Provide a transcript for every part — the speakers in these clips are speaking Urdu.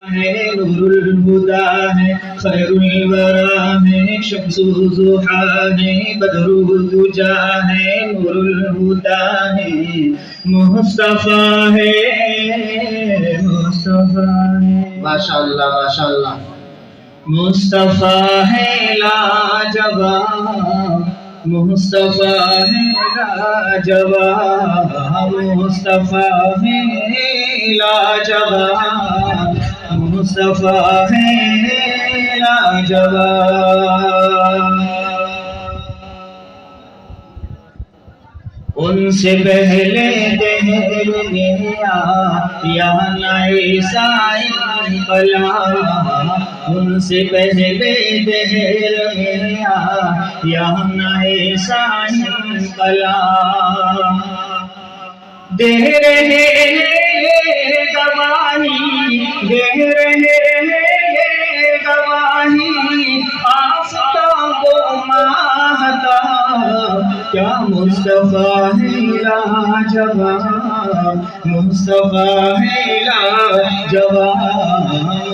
ہے نور الہدا ہے خیر الورا ہے شمس الضحا ہے بدر الدجا ہے نور الہدا ہے مصطفیٰ ہے مصطفیٰ ہے ماشاءاللہ ماشاءاللہ مصطفیٰ ہے لاجواب مصطفیٰ ہے لاجواب مصطفیٰ ہے لاجواب مصطفیٰ ہے لاجواب ان سے پہلے دہر میں یا نئے سائن قلم ان سے پہلے دہر میں یا نئے سائن قلم دے رہے ہیں گواہی دے رہے ہیں گواہی آفتاب و ماہتاب کیا مصطفیٰ ہے لاجواب مصطفیٰ ہے لاجواب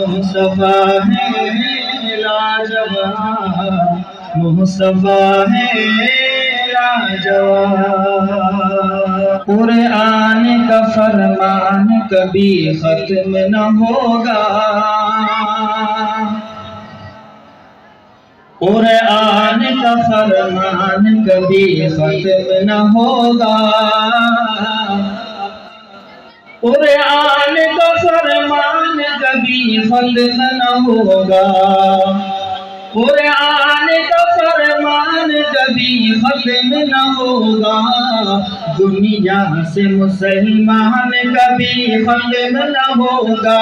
مصطفیٰ ہے لاجواب مصطفیٰ ہے لاجواب قرآن کا فرمان کبھی ختم نہ ہوگا قرآن کا فرمان کبھی ختم نہ ہوگا قرآن کا فرمان کبھی ختم نہ ہوگا قرآن کا فرمان کبھی ختم نہ ہوگا دنیا سے مسلمان کبھی ختم نہ ہوگا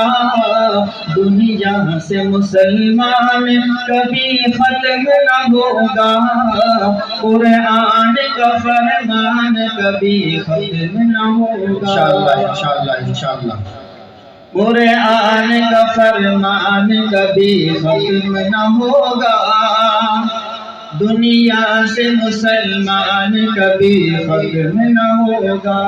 دنیا سے مسلمان کبھی ختم نہ ہوگا قرآن کا فرمان کبھی ختم نہ ہوگا انشاءاللہ انشاءاللہ قرآن کا فرمان کبھی ختم نہ ہوگا دنیا سے مسلمان کبھی ختم نہ ہوگا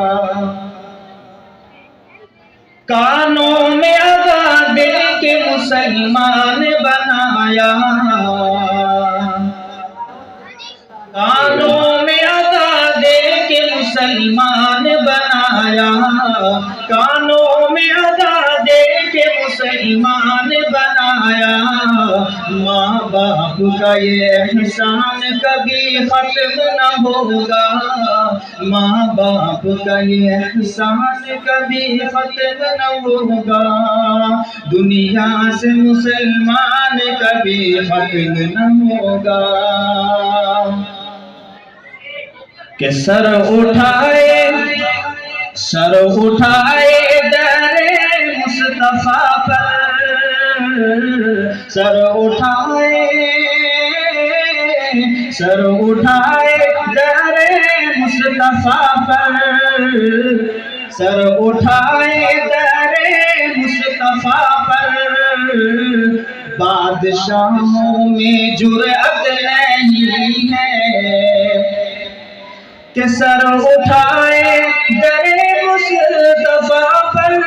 کانوں میں اذان دے کے مسلمان بنایا کانوں میں اذان دے کے مسلمان بنایا کانوں میں اذان دے کے مسلمان بنایا ماں باپ کا یہ احسان کبھی ختم نہ ہوگا ماں باپ کا یہ احسان کبھی ختم نہ ہوگا دنیا سے مسلمان کبھی ختم نہ ہوگا کہ سر اٹھائے در مصطفیٰ پر سر اٹھائے در مصطفیٰ پر سر اٹھائے در مصطفیٰ پر بادشاہوں میں جرأت نہیں ہے کہ سر اٹھائے در مصطفیٰ پر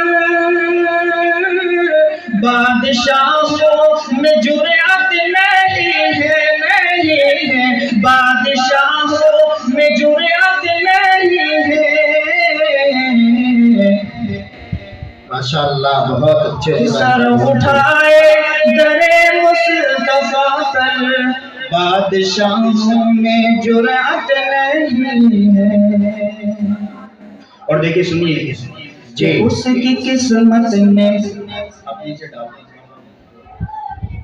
بادشاہوں میں جرأت نہیں ہے بادشاہوں میں جرأت نہیں ہے ماشاءاللہ بہت اچھے سر اٹھائے در مصطفیٰ پر بادشاہوں میں جرأت نہیں ہے اور دیکھیں سنیے جی اس کی قسمت میں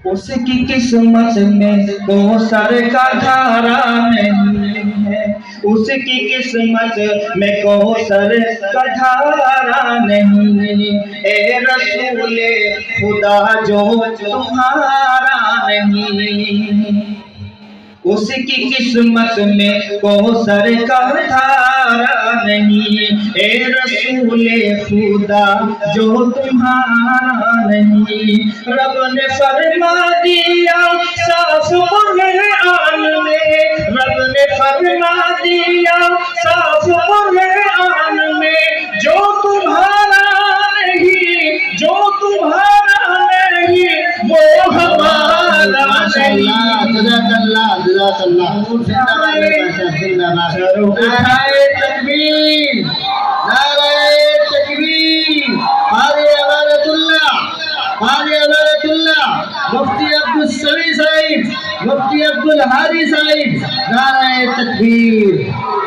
اس کی قسمت میں کوثر کا دھارا نہیں ہے اس کی قسمت میں کوثر کا دھارا نہیں اے رسول خدا جو تمہارا نہیں اس کی قسمت میں کوثر کا دھارا نہیں اے رسول خدا جو تمہارا نہیں رب نے فرما دیا صاف قرآن میں رب نے فرما دیا صاف قرآن میں جو تمہارا نہیں جو تمہارا نہیں اللہ زندہ باد صاحب زندہ باد نعرہ تکبیر نعرہ تکبیر قاری امانت اللہ مفتی عبدالسمیع صاحب مفتی عبدالہادی صاحب نعرہ تکبیر